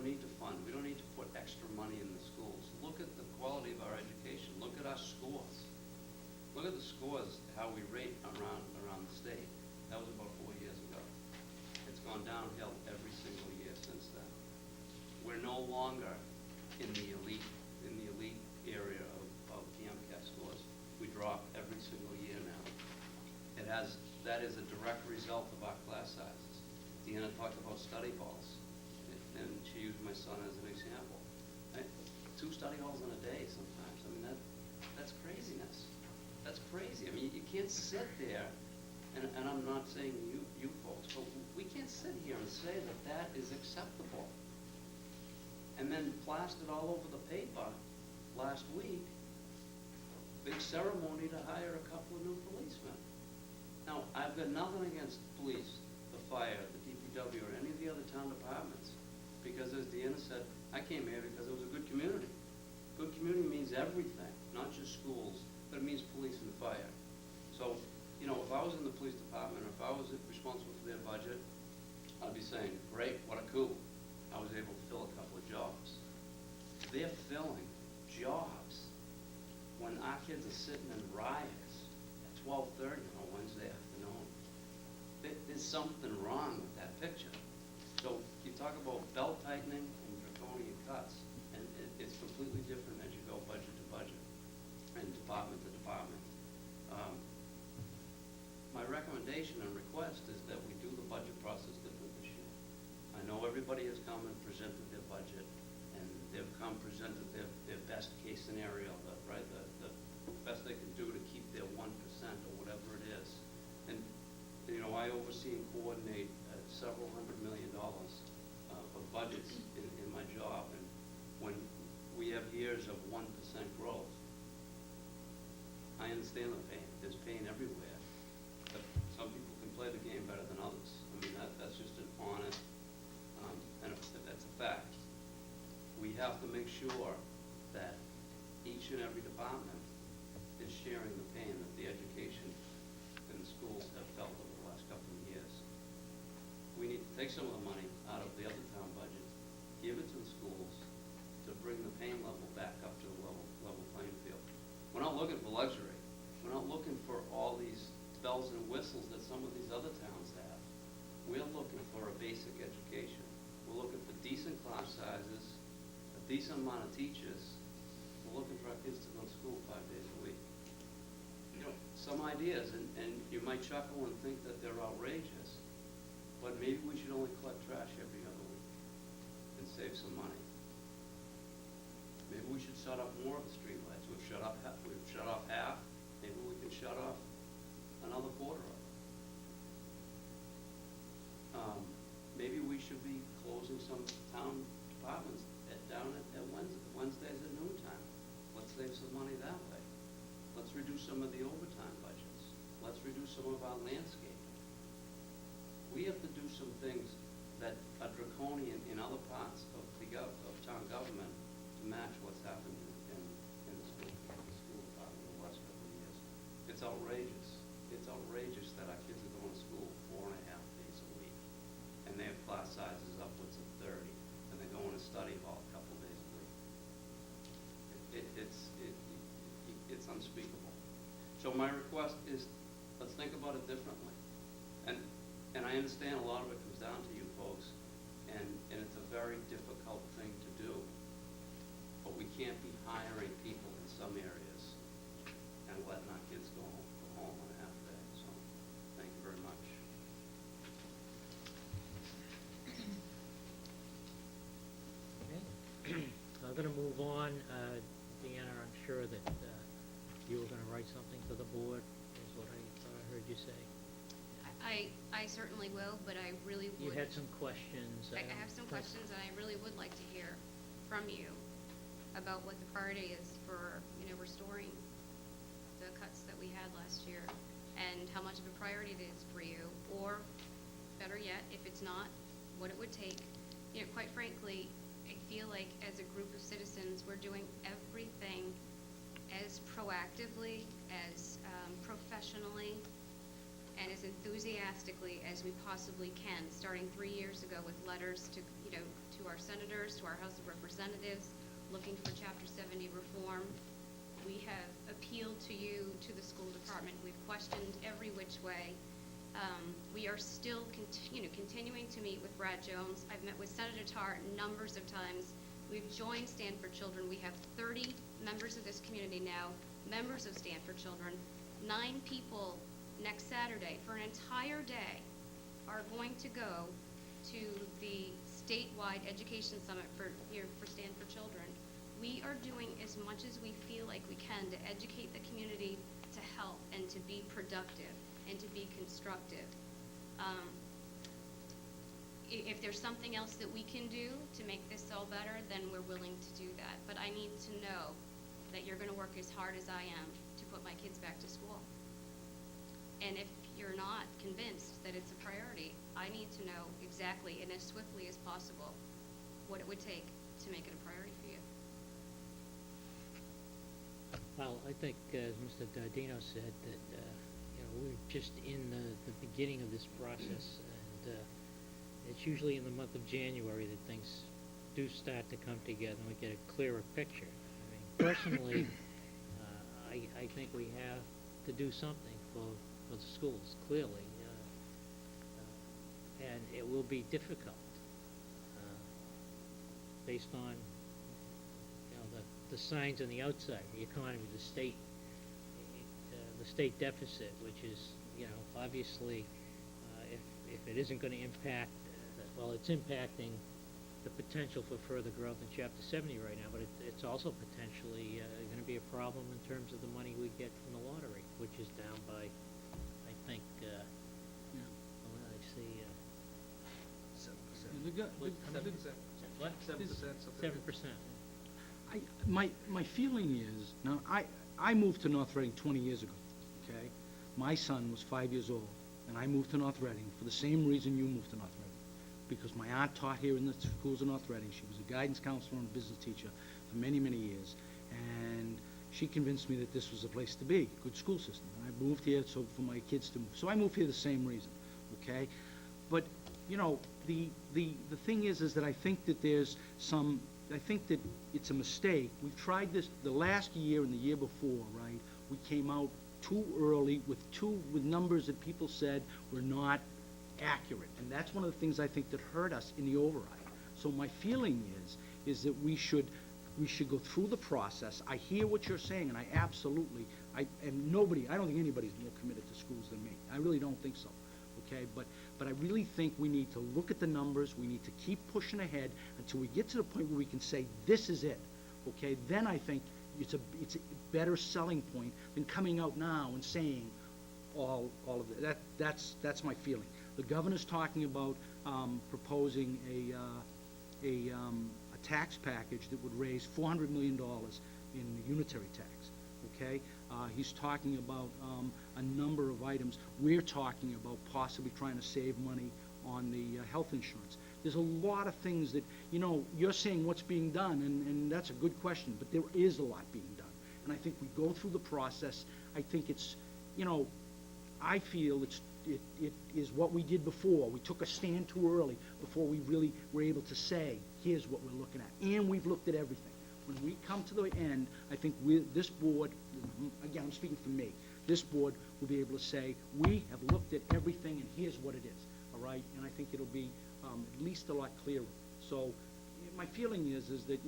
don't need to fund, we don't need to put extra money in the schools. Look at the quality of our education. Look at our scores. Look at the scores, how we rate around the state. That was about 4 years ago. It's gone downhill every single year since then. We're no longer in the elite area of the MCAT scores. We drop every single year now. That is a direct result of our class sizes. Deanna talked about study halls, and she used my son as an example. 2 study halls in a day sometimes. I mean, that's craziness. That's crazy. I mean, you can't sit there, and I'm not saying you folks, but we can't sit here and say that is acceptable. And then plastered all over the paper last week, big ceremony to hire a couple of new policemen. Now, I've got nothing against police, the fire, the DPW, or any of the other town departments, because as Deanna said, I came here because it was a good community. Good community means everything, not just schools, but it means police and fire. So, you know, if I was in the police department, or if I was responsible for their budget, I'd be saying, great, what a coup. I was able to fill a couple of jobs. They're filling jobs when our kids are sitting in riots at 12:30 on a Wednesday afternoon. There's something wrong with that picture. So you talk about belt tightening and draconian cuts, and it's completely different as you go budget to budget and department to department. My recommendation and request is that we do the budget process different this year. I know everybody has come and presented their budget, and they've presented their best case scenario, right? The best they can do to keep their 1% or whatever it is. And you know, I oversee and coordinate several $100 million of budgets in my job, and when we have years of 1% growth, I understand the pain. There's pain everywhere, but some people can play the game better than others. I mean, that's just an honest, and that's a fact. We have to make sure that each and every department is sharing the pain that the education and the schools have felt over the last couple of years. We need to take some of the money out of the other town budgets, give it to the schools to bring the pain level back up to a level playing field. We're not looking for luxury. We're not looking for all these bells and whistles that some of these other towns have. We're looking for a basic education. We're looking for decent class sizes, a decent amount of teachers. We're looking for our kids to go to school 5 days a week. You know, some ideas, and you might chuckle and think that they're outrageous, but maybe we should only collect trash every other week and save some money. Maybe we should shut off more of the streetlights. We've shut off half. Maybe we can shut off another quarter of it. Maybe we should be closing some town departments down at Wednesdays at noontime. Let's save some money that way. Let's reduce some of the overtime budgets. Let's reduce some of our landscaping. We have to do some things that are draconian in other parts of town government to match what's happened in the school department in the last couple of years. It's outrageous. It's outrageous that our kids are going to school 4.5 days a week, and they have class sizes upwards of 30, and they're going to study hall a couple days a week. It's unspeakable. So my request is, let's think about it differently. And I understand a lot of it comes down to you folks, and it's a very difficult thing to do. But we can't be hiring people in some areas and letting our kids go home on a half day. So thank you very much. Okay. I'm going to move on. Deanna, I'm sure that you were going to write something to the board, is what I thought I heard you say. I certainly will, but I really would. You had some questions. I have some questions, and I really would like to hear from you about what the priority is for, restoring the cuts that we had last year, and how much of a priority it is for you, or better yet, if it's not, what it would take. Quite frankly, I feel like as a group of citizens, we're doing everything as proactively, as professionally, and as enthusiastically as we possibly can, starting 3 years ago with letters to to our senators, to our House of Representatives, looking for Chapter 70 reform. We have appealed to you, to the school department. We've questioned every which way. We are still continuing to meet with Brad Jones. I've met with Senator Tarr numbers of times. We've joined Stand for Children. We have 30 members of this community now, members of Stand for Children. 9 people next Saturday for an entire day are going to go to the statewide education summit for Stand for Children. We are doing as much as we feel like we can to educate the community, to help and to be productive and to be constructive. If there's something else that we can do to make this all better, then we're willing to do that. But I need to know that you're going to work as hard as I am to put my kids back to school. And if you're not convinced that it's a priority, I need to know exactly and as swiftly as possible what it would take to make it a priority for you. Well, I think, as Mr. Dardino said, that, we're just in the beginning of this process, and it's usually in the month of January that things do start to come together and we get a clearer picture. I mean, personally, I think we have to do something for the schools, clearly, and it will be difficult based on the signs on the outside, the economy, the state deficit, which is, obviously, if it isn't going to impact, well, it's impacting the potential for further growth in Chapter 70 right now, but it's also potentially going to be a problem in terms of the money we get from the lottery, which is down by, I think, what did I see? 7%. What? 7%. My feeling is, now, I moved to North Reading 20 years ago, okay? My son was 5 years old, and I moved to North Reading for the same reason you moved to North Reading. Because my aunt taught here in the schools of North Reading. She was a guidance counselor and a business teacher for many, many years. And she convinced me that this was a place to be, good school system. And I moved here so for my kids to move. So I moved here the same reason, okay? But, the thing is that I think that I think that it's a mistake. We've tried this the last year and the year before, right? We came out too early with numbers that people said were not accurate, and that's one of the things I think that hurt us in the override. So my feeling is that we should go through the process. I hear what you're saying, and I don't think anybody's more committed to schools than me. I really don't think so, okay? But I really think we need to look at the numbers. We need to keep pushing ahead until we get to the point where we can say, this is it, okay? Then I think it's a better selling point than coming out now and saying all of that. That's my feeling. The governor's talking about proposing a tax package that would raise $400 million in the unitary tax, okay? He's talking about a number of items. We're talking about possibly trying to save money on the health insurance. There's a lot of things that, you're saying what's being done, and that's a good question, but there is a lot being done. And I think we go through the process. I think it's, I feel it is what we did before. We took a stand too early before we really were able to say, here's what we're looking at. And we've looked at everything. When we come to the end, I think this board, again, I'm speaking for me, this board will be able to say, we have looked at everything and here's what it is, all right? And I think it'll be at least a lot clearer. So my feeling is that,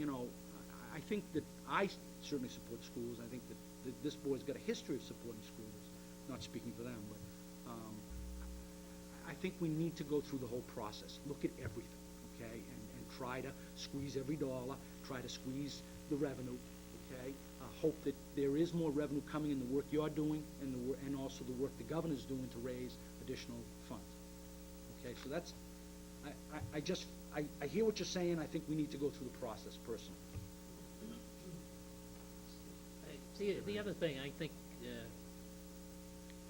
I think that I certainly support schools. I think that this board's got a history of supporting schools, not speaking for them, but I think we need to go through the whole process, look at everything, okay, and try to squeeze every dollar, try to squeeze the revenue, okay? Hope that there is more revenue coming in the work you're doing and also the work the governor's doing to raise additional funds, okay? So that's, I hear what you're saying. I think we need to go through the process personally. The other thing, I think,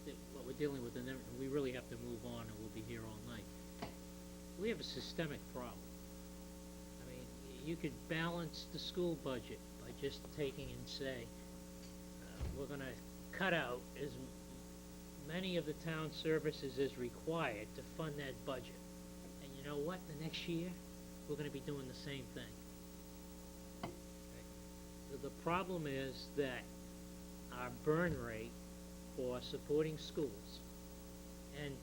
that what we're dealing with, and then we really have to move on, and we'll be here all night. We have a systemic problem. I mean, you could balance the school budget by just taking and say, we're going to cut out as many of the town services as required to fund that budget. And you know what? The next year, we're gonna be doing the same thing. The problem is that our burn rate for supporting schools and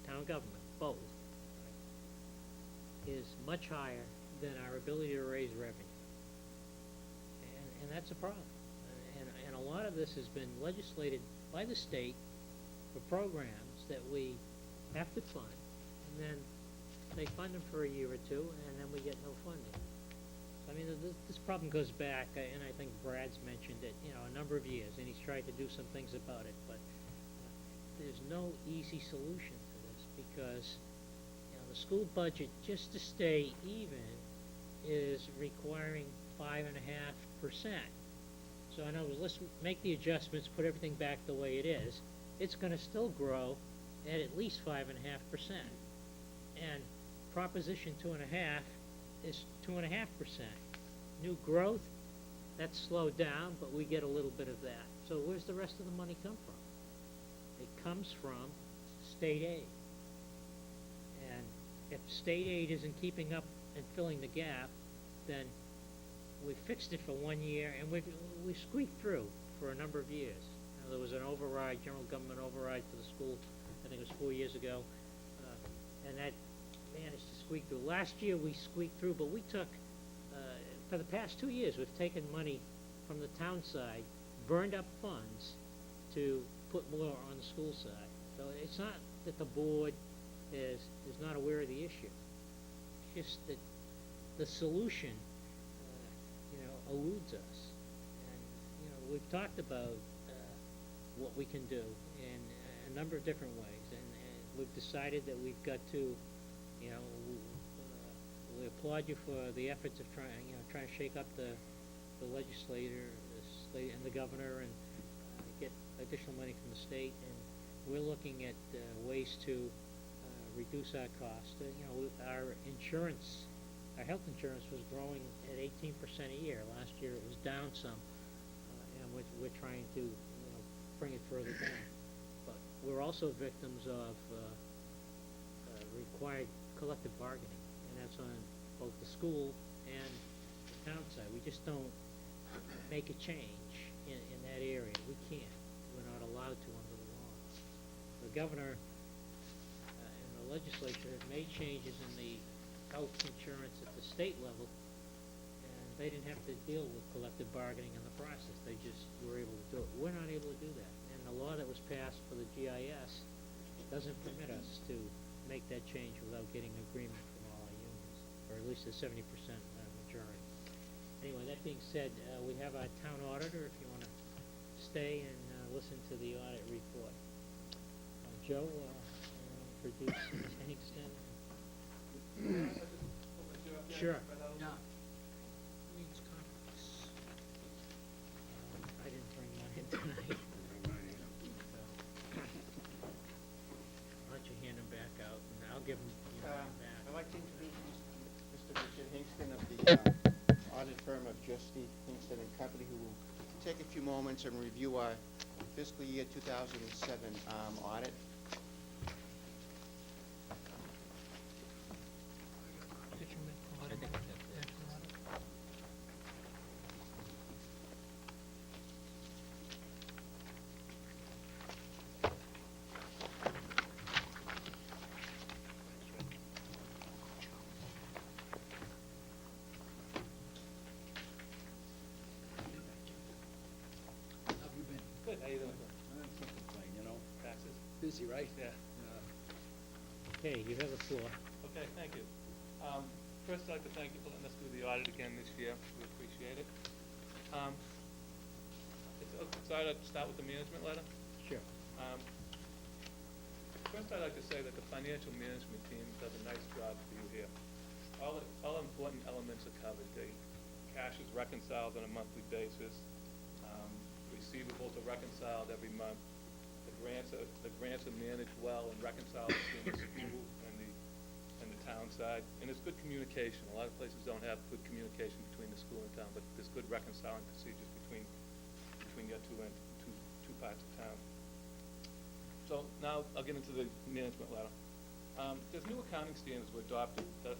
town government, both, is much higher than our ability to raise revenue. And that's a problem. And a lot of this has been legislated by the state for programs that we have to fund, and then they fund them for a year or two, and then we get no funding. So, I mean, this problem goes back, and I think Brad's mentioned it, a number of years, and he's tried to do some things about it, but there's no easy solution to this, because, the school budget, just to stay even, is requiring 5.5%. So in other words, let's make the adjustments, put everything back the way it is. It's gonna still grow at least 5.5%. And Proposition 2.5 is 2.5%. New growth, that's slowed down, but we get a little bit of that. So where's the rest of the money come from? It comes from state aid. And if state aid isn't keeping up and filling the gap, then we fixed it for 1 year, and we squeaked through for a number of years. There was an override, general government override for the school, I think it was 4 years ago, and that managed to squeak through. Last year we squeaked through, but we took, for the past 2 years, we've taken money from the town side, burned up funds to put more on the school side. So it's not that the board is not aware of the issue. It's just that the solution eludes us. And, we've talked about what we can do in a number of different ways, and we've decided that we've got to, we applaud you for the efforts of trying to shake up the legislator, and the governor, and get additional money from the state, and we're looking at ways to reduce our cost. Our insurance, our health insurance was growing at 18% a year. Last year it was down some, and we're trying to bring it further down. But we're also victims of required collective bargaining, and that's on both the school and the town side. We just don't make a change in that area. We can't. We're not allowed to under the law. The governor and the legislature have made changes in the health insurance at the state level, and they didn't have to deal with collective bargaining in the process. They just were able to do it. We're not able to do that. And the law that was passed for the GIS doesn't permit us to make that change without getting agreement from all our unions, or at least a 70% majority. Anyway, that being said, we have our town auditor, if you want to stay and listen to the audit report. Joe, produce any extent? Sure. Yeah. I didn't bring mine in tonight. Why don't you hand them back out, and I'll give them mine back. I'd like to introduce Mr. Richard Hingston of the audit firm of Justy, Hingston and Company, who will take a few moments and review our fiscal year 2007 audit. I think that's it. How have you been? Good, how you doing? Can't complain, Taxes? Busy, right? Yeah. Okay, you have the floor. Okay, thank you. First, I'd like to thank you for letting us do the audit again this year. We appreciate it. I'd like to start with the management letter. Sure. First, I'd like to say that the financial management team does a nice job for you here. All important elements are covered. The cash is reconciled on a monthly basis. Receivables are reconciled every month. The grants are managed well and reconciled between the school and the town side. And there's good communication. A lot of places don't have good communication between the school and town, but there's good reconciling procedures between your two parts of town. So now I'll get into the management letter. There's new accounting standards were adopted that